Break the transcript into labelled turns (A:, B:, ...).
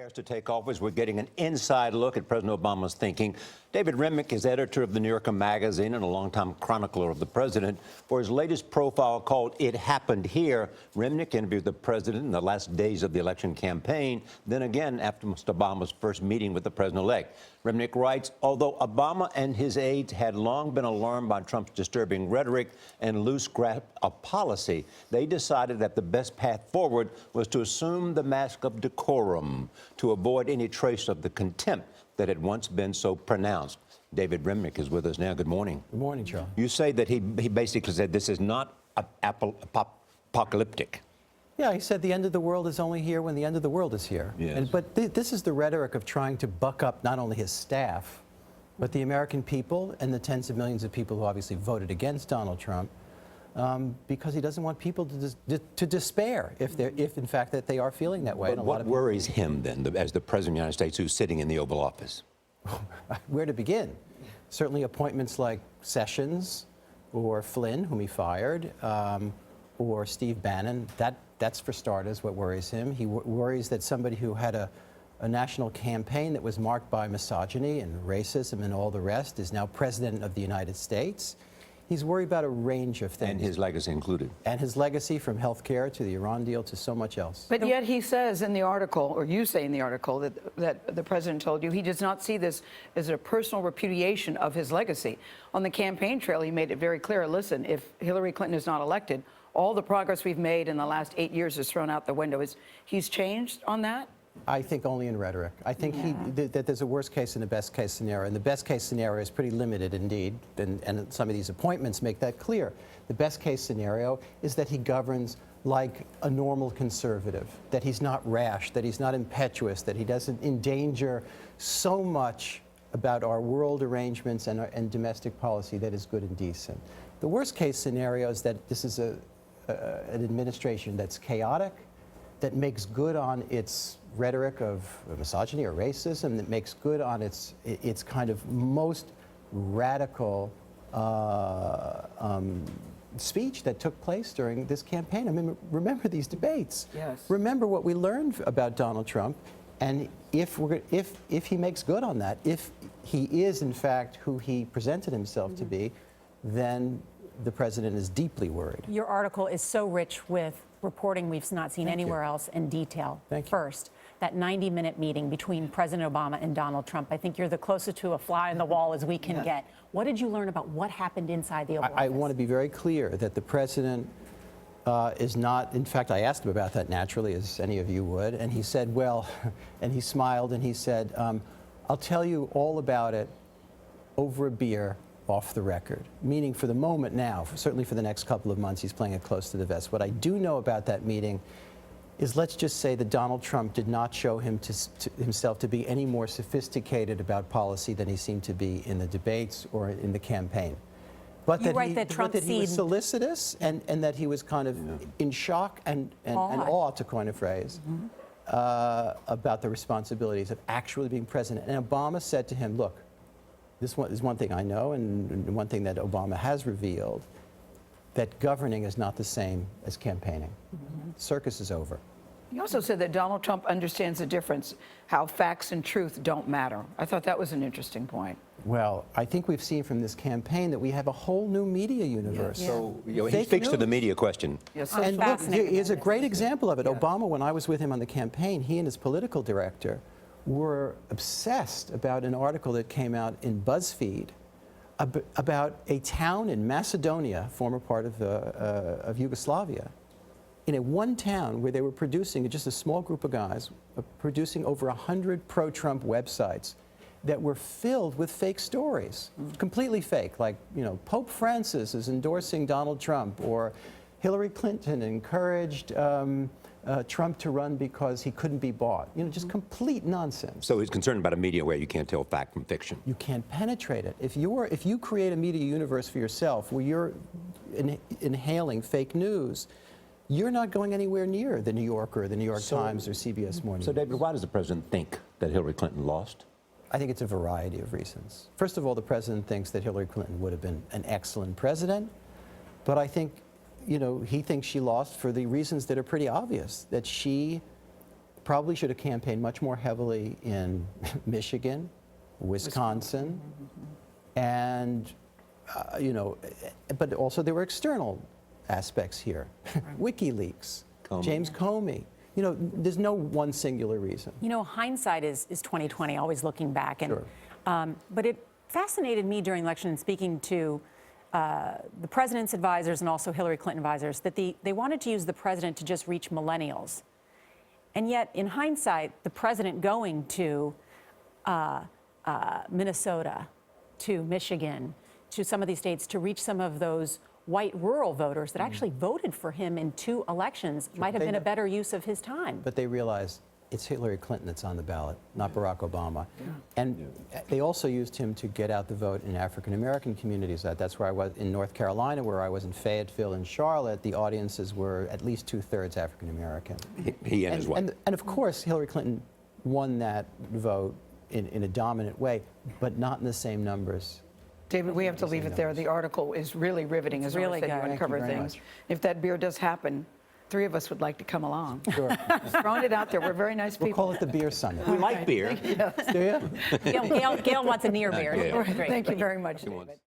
A: prepares to take office, we're getting an inside look at President Obama's thinking. David Remnick is editor of the New Yorker magazine and a longtime chronicler of the president. For his latest profile called It Happened Here, Remnick interviewed the president in the last days of the election campaign, then again after Mr. Obama's first meeting with the president-elect. Remnick writes, although Obama and his aides had long been alarmed by Trump's disturbing rhetoric and loose grasp of policy, they decided that the best path forward was to assume the mask of decorum to avoid any trace of the contempt that had once been so pronounced. David Remnick is with us now. Good morning.
B: Good morning, Charlie.
A: You say that he basically said this is not apocalyptic.
B: Yeah, he said the end of the world is only here when the end of the world is here.
A: Yes.
B: But this is the rhetoric of trying to buck up not only his staff, but the American people and the tens of millions of people who obviously voted against Donald Trump, because he doesn't want people to despair if in fact that they are feeling that way.
A: But
B: and
A: what worries him then, as the President of the United States who's sitting in the Oval Office?
B: Where to begin? Certainly appointments like Sessions or Flynn, whom he fired, or Steve Bannon. That's for starters what worries him. He worries that somebody who had a national campaign that was marked by misogyny and racism and all the rest is now president of the United States. He's worried about a range of things.
A: And his legacy included.
B: And his legacy, from health care to the Iran deal to so much else.
C: But yet he says in the article, or you say in the article, that the president told you he does not see this as a personal repudiation of his legacy. On the campaign trail, he made it very clear, listen, if Hillary Clinton is not elected, all the progress we've made in the last 8 years is thrown out the window. He's changed on that?
B: I think only in rhetoric. I think that there's a worst case and a best case scenario. And the best case scenario is pretty limited indeed. And some of these appointments make that clear. The best case scenario is that he governs like a normal conservative, that he's not rash, that he's not impetuous, that he doesn't endanger so much about our world arrangements and domestic policy that is good and decent. The worst case scenario is that this is an administration that's chaotic, that makes good on its rhetoric of misogyny or racism, that makes good on its kind of most radical speech that took place during this campaign. I mean, remember these debates.
C: Yes.
B: Remember what we learned about Donald Trump, and if he makes good on that, if he is in fact who he presented himself to be, then the president is deeply worried.
D: Your article is so rich with reporting we've not seen anywhere else in detail.
B: Thank you.
D: First, that 90-minute meeting between President Obama and Donald Trump. I think you're the closest to a fly on the wall as we can get. What did you learn about what happened inside the Oval Office?
B: I want to be very clear that the president is not, in fact, I asked him about that naturally, as any of you would, and he said, well, and he smiled and he said, I'll tell you all about it over a beer off the record, meaning for the moment now, certainly for the next couple of months, he's playing it close to the vest. What I do know about that meeting is, let's just say that Donald Trump did not show himself to be any more sophisticated about policy than he seemed to be in the debates or in the campain. But
D: You
B: that
D: write
B: he,
D: that Trump
B: but that he was
D: seemed
B: solicitous and that he was kind of in shock and awe, to coin a phrase, about the responsibilities of actually being president. And Obama said to him, look, this is one thing I know, and one thing that Obama has revealed, that governing is not the same as campaigning. Circus is over.
C: He also said that Donald Trump understands the difference, how facts and truth don't matter. I thought that was an interesting point.
B: Well, I think we've seen from this campaign that we have a whole new media universe.
C: Yeah.
A: So he
B: Fake
A: speaks to
B: news.
A: the media question.
C: Yes,
D: I'm
B: And look,
D: fascinated
B: here's a
D: by this.
B: great example of it.
C: Yeah.
B: Obama, when I was with him on the campaign, he and his political director were obsessed about an article that came out in BuzzFeed about a town in Macedonia, former part of Yugoslavia, in one town where they were producing, just a small group of guys, producing over 100 pro-Trump websites that were filled with fake stories, completely fake, like, you know, Pope Francis is endorsing Donald Trump, or Hillary Clinton encouraged Trump to run because he couldn't be bought. You know, just complete nonsense.
A: So he's concerned about a media where you can't tell fact from fiction.
B: You can't penetrate it. If you create a media universe for yourself where you're inhaling fake news, you're not going anywhere near the New Yorker, the New York Times, or CBS Morning.
A: So, David, why does the president think that Hillary Clinton lost?
B: I think it's a variety of reasons. First of all, the president thinks that Hillary Clinton would have been an excellent president, but I think, you know, he thinks she lost for the reasons that are pretty obvious, that she probably should have campaigned much more heavily in Michigan, Wisconsin, and, but also there were external aspects here. WikiLeaks, James Comey. There's no one singular reason.
D: Hindsight is 2020, always looking back. And,
B: Sure.
D: But it fascinated me during election and speaking to the president's advisors and also Hillary Clinton advisors that they wanted to use the president to just reach millennials. And yet, in hindsight, the president going to Minnesota, to Michigan, to some of these states to reach some of those white rural voters that actually voted for him in 2 elections might have been a better use of his time.
B: But they realized it's Hillary Clinton that's on the ballot, not Barack Obama. And they also used him to get out the vote in African-American communities. That's where I was in North Carolina, where I was in Fayetteville and Charlotte. The audiences were at least 2/3 African-American.
A: He and his wife.
B: And of course, Hillary Clinton won that vote in a dominant way, but not in the same numbers.
C: David, we have to leave it there. The article is really riveting, as
D: really
C: Nora said.
D: good.
C: You
D: Thank
C: uncover
B: very
C: things.
B: much.
C: If that beer does happen, 3 of us would like to come along.
B: Sure.
C: Just throwing it out there. We're very nice
B: We'll
C: people.
B: call it the Beer Summit.
A: We like beer.
B: Do you?
D: Gail wants a near beer.
A: Yeah.
D: Great.
C: Thank you very much, David.